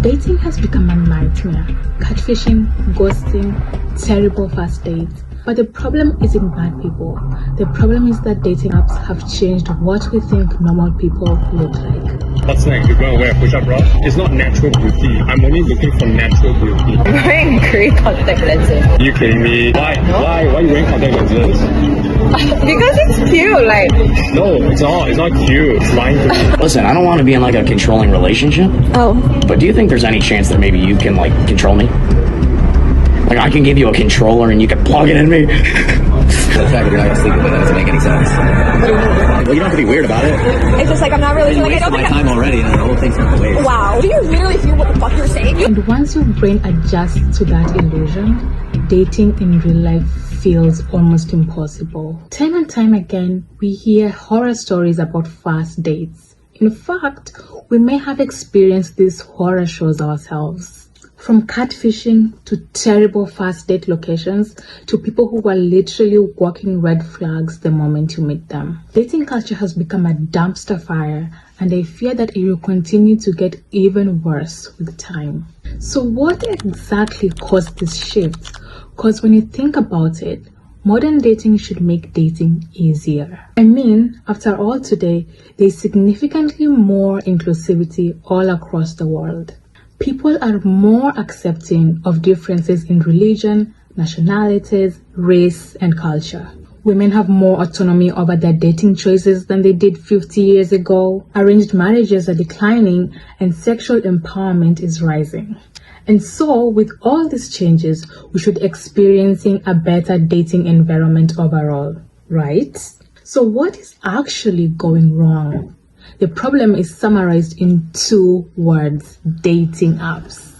Dating has become a nightmare. Catfishing, ghosting, terrible first dates. But the problem isn't bad people. The problem is that dating apps have changed what we think normal people look like. What's next? You're going to wear a push-up bra? It's not natural beauty. I'm only looking for natural beauty. I'm wearing grey contact lenses. Are you kidding me? Why? Why are you wearing contact lenses? Because it's cute, like. No, it's not. It's not cute. It's lying to me. Listen, I don't want to be in like a controlling relationship. Oh. But do you think there's any chance that maybe you can like control me? Like I can give you a controller and you can plug it in me. The fact that you're not gonna sleep with it doesn't make any sense. Well, you don't have to be weird about it. It's just like I'm not really like I don't my think time already, and the whole thing's gonna waste. Wow. Do you really feel what the fuck you're saying? And once your brain adjusts to that illusion, dating in real life feels almost impossible. Time and time again, we hear horror stories about first dates. In fact, we may have experienced these horror shows ourselves. From catfishing to terrible first date locations to people who are literally walking red flags the moment you meet them. Dating culture has become a dumpster fire, and I fear that it will continue to get even worse with time. So what exactly caused this shift? Because when you think about it, modern dating should make dating easier. I mean, after all today, there's significantly more inclusivity all across the world. People are more accepting of differences in religion, nationalities, race, and culture. Women have more autonomy over their dating choices than they did 50 years ago. Arranged marriages are declining and sexual empowerment is rising. And so, with all these changes, we should be experiencing a better dating environment overall, right? So what is actually going wrong? The problem is summarized in 2 words: dating apps.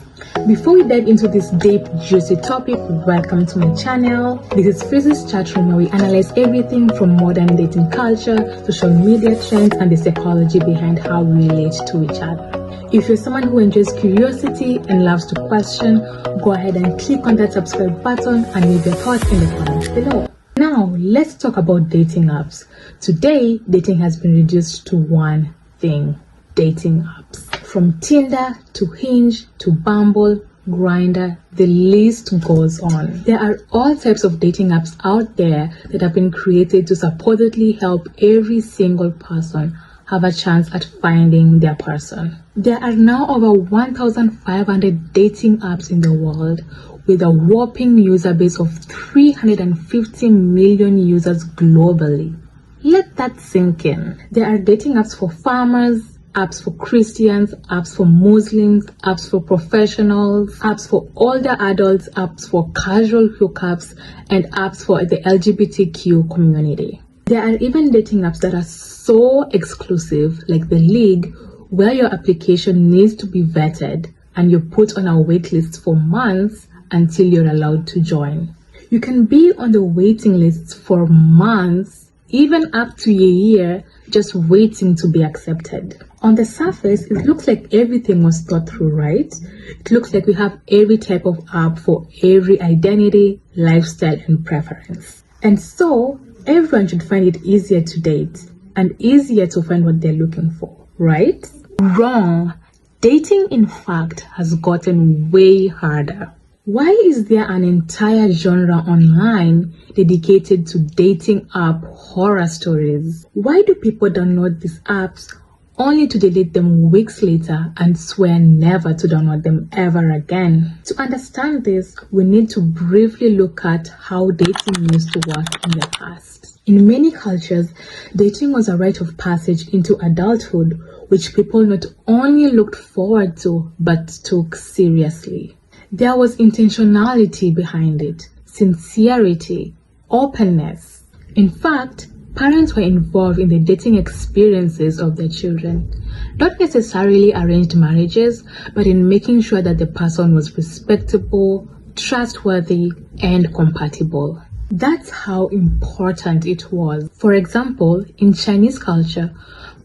Before we dive into this deep, juicy topic, welcome to my channel. This is Physics Chat Room, where we analyze everything from modern dating culture, social media trends, and the psychology behind how we relate to each other. If you're someone who enjoys curiosity and loves to question, go ahead and click on that subscribe button and leave your thoughts in the comments below. Now, let's talk about dating apps. Today, dating has been reduced to one thing: dating apps. From Tinder to Hinge to Bumble, Grindr, the list goes on. There are all types of dating apps out there that have been created to supposedly help every single person have a chance at finding their person. There are now over 1,500 dating apps in the world, with a whopping user base of 350 million users globally. Let that sink in. There are dating apps for farmers, apps for Christians, apps for Muslims, apps for professionals, apps for older adults, apps for casual hookups, and apps for the LGBTQ community. There are even dating apps that are so exclusive, like The League, where your application needs to be vetted and you're put on a wait list for months until you're allowed to join. You can be on the waiting list for months, even up to a year, just waiting to be accepted. On the surface, it looks like everything was thought through, right? It looks like we have every type of app for every identity, lifestyle, and preference. And so, everyone should find it easier to date and easier to find what they're looking for, right? Wrong. Dating, in fact, has gotten way harder. Why is there an entire genre online dedicated to dating app horror stories? Why do people download these apps only to delete them weeks later and swear never to download them ever again? To understand this, we need to briefly look at how dating used to work in the past. In many cultures, dating was a rite of passage into adulthood, which people not only looked forward to, but took seriously. There was intentionality behind it, sincerity, openness. In fact, parents were involved in the dating experiences of their children. Not necessarily arranged marriages, but in making sure that the person was respectable, trustworthy, and compatible. That's how important it was. For example, in Chinese culture,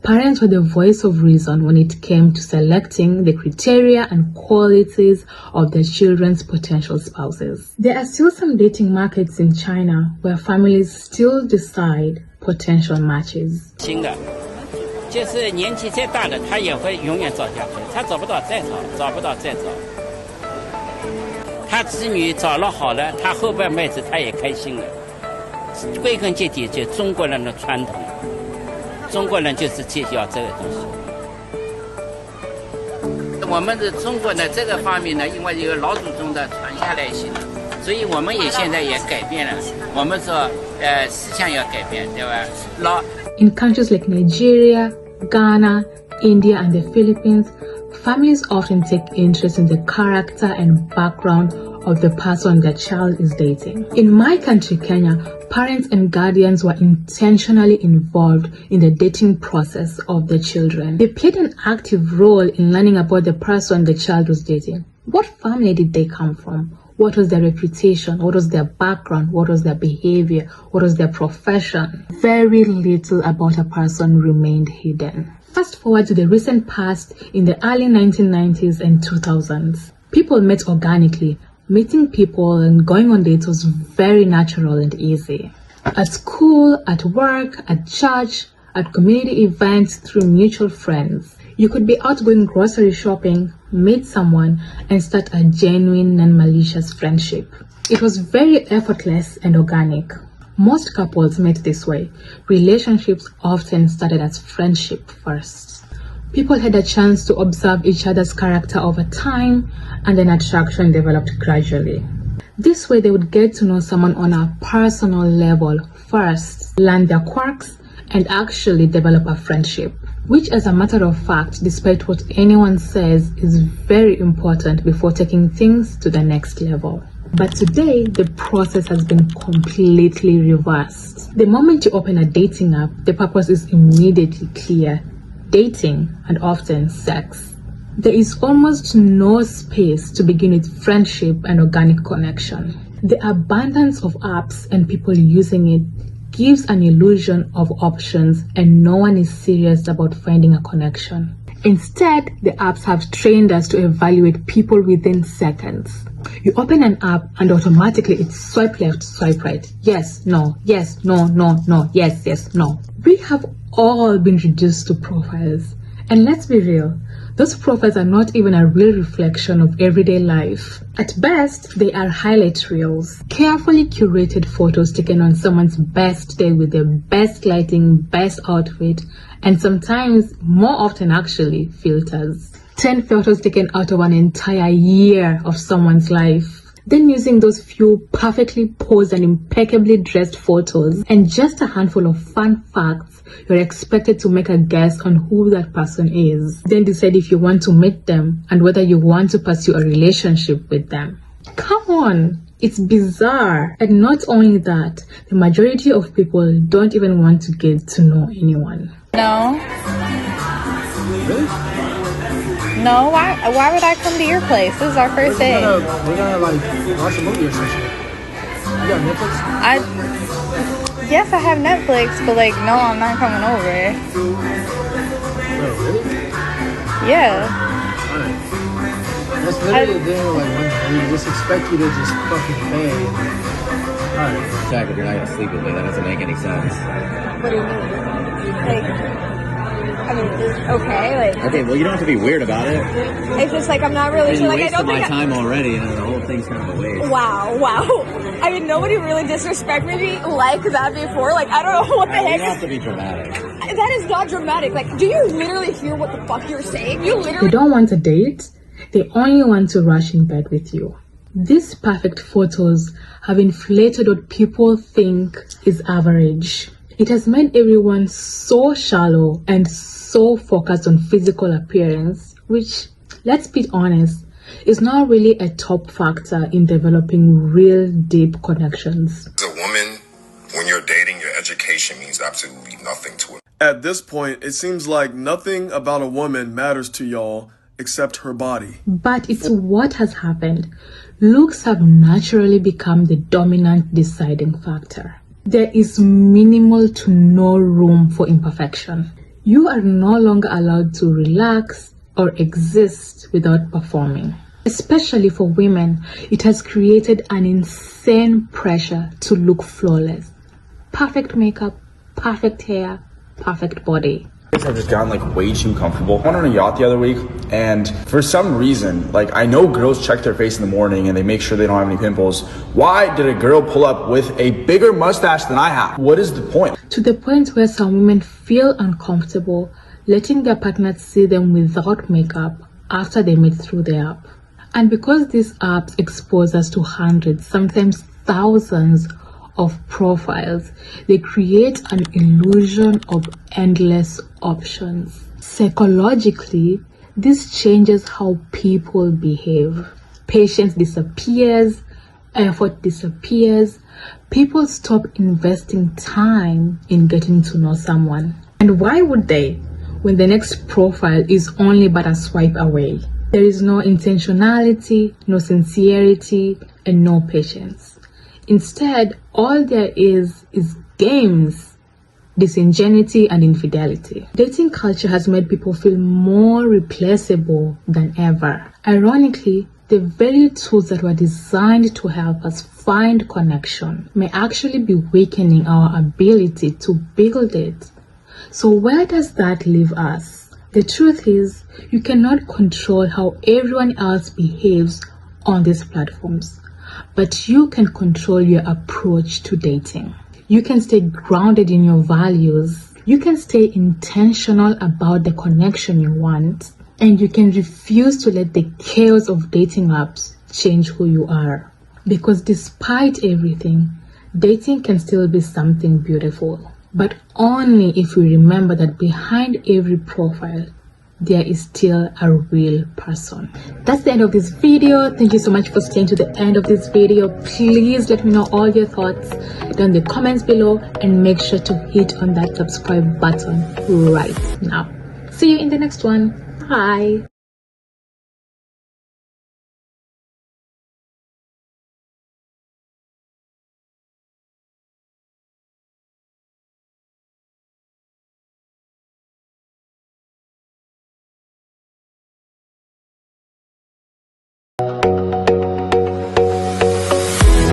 parents were the voice of reason when it came to selecting the criteria and qualities of their children's potential spouses. There are still some dating markets in China where families still decide potential matches. 就是年纪再大的，他也会永远找下去，他找不到再找，找不到再找。他子女找了好了，他后半辈子他也开心了。归根结底，就中国人的传统，中国人就是计较这个东西。我们的中国呢，这个方面呢，因为有老祖宗的传下来性，所以我们也现在也改变了。我们说，思想要改变，对吧？In countries like Nigeria, Ghana, India, and the Philippines, families often take interest in the character and background of the person their child is dating. In my country, Kenya, parents and guardians were intentionally involved in the dating process of the children. They played an active role in learning about the person the child was dating. What family did they come from? What was their reputation? What was their background? What was their behavior? What was their profession? Very little about a person remained hidden. Fast forward to the recent past in the early 1990s and 2000s. People met organically. Meeting people and going on dates was very natural and easy. At school, at work, at church, at community events, through mutual friends. You could be out going grocery shopping, meet someone, and start a genuine and malicious friendship. It was very effortless and organic. Most couples met this way. Relationships often started as friendship first. People had a chance to observe each other's character over time, and then attraction developed gradually. This way, they would get to know someone on a personal level first, learn their quirks, and actually develop a friendship. Which, as a matter of fact, despite what anyone says, is very important before taking things to the next level. But today, the process has been completely reversed. The moment you open a dating app, the purpose is immediately clear: dating and often sex. There is almost no space to begin with friendship and organic connection. The abundance of apps and people using it gives an illusion of options, and no one is serious about finding a connection. Instead, the apps have trained us to evaluate people within seconds. You open an app and automatically it's swipe left, swipe right. Yes, no, yes, no, no, no, yes, yes, no. We have all been reduced to profiles. And let's be real, those profiles are not even a real reflection of everyday life. At best, they are highlight reels, carefully curated photos taken on someone's best day with the best lighting, best outfit, and sometimes, more often actually, filters. 10 photos taken out of an entire year of someone's life. Then using those few perfectly posed and impeccably dressed photos and just a handful of fun facts, you're expected to make a guess on who that person is. Then decide if you want to meet them and whether you want to pursue a relationship with them. Come on! It's bizarre. And not only that, the majority of people don't even want to get to know anyone. No. No, why would I come to your place? This is our first date. We're gonna like watch a movie or something. You got Netflix? Yes, I have Netflix, but like, no, I'm not coming over. Wait, really? Yeah. Alright. That's literally the thing, like when we just expect you to just fucking pay. Alright. The fact that you're not gonna sleep with me, that doesn't make any sense. What do you mean? I mean, okay, like... Okay, well, you don't have to be weird about it. It's just like, I'm not really sure, like, I don't think... You wasted my time already, and the whole thing's kind of a waste. Wow. I mean, nobody really disrespected me like that before. Like, I don't know what the heck. You don't have to be dramatic. That is not dramatic. Like, do you literally hear what the fuck you're saying? You literally... They don't want a date. They only want to rush in bed with you. These perfect photos have inflated what people think is average. It has made everyone so shallow and so focused on physical appearance, which, let's be honest, is not really a top factor in developing real deep connections. As a woman, when you're dating, your education means absolutely nothing to it. At this point, it seems like nothing about a woman matters to y'all except her body. But it's what has happened. Looks have naturally become the dominant deciding factor. There is minimal to no room for imperfection. You are no longer allowed to relax or exist without performing. Especially for women, it has created an insane pressure to look flawless. Perfect makeup, perfect hair, perfect body. I've just gotten like way too comfortable. I went on a yacht the other week, and for some reason, like I know girls check their face in the morning and they make sure they don't have any pimples. Why did a girl pull up with a bigger mustache than I have? What is the point? To the point where some women feel uncomfortable letting their partners see them without makeup after they meet through the app. And because these apps expose us to hundreds, sometimes thousands of profiles, they create an illusion of endless options. Psychologically, this changes how people behave. Patience disappears, effort disappears, people stop investing time in getting to know someone. And why would they, when the next profile is only but a swipe away? There is no intentionality, no sincerity, and no patience. Instead, all there is games, disingenuity, and infidelity. Dating culture has made people feel more replaceable than ever. Ironically, the very tools that were designed to help us find connection may actually be weakening our ability to build it. So where does that leave us? The truth is, you cannot control how everyone else behaves on these platforms, but you can control your approach to dating. You can stay grounded in your values. You can stay intentional about the connection you want, and you can refuse to let the chaos of dating apps change who you are. Because despite everything, dating can still be something beautiful, but only if we remember that behind every profile, there is still a real person. That's the end of this video. Thank you so much for staying to the end of this video. Please let me know all your thoughts down in the comments below, and make sure to hit on that subscribe button right now. See you in the next one. Bye.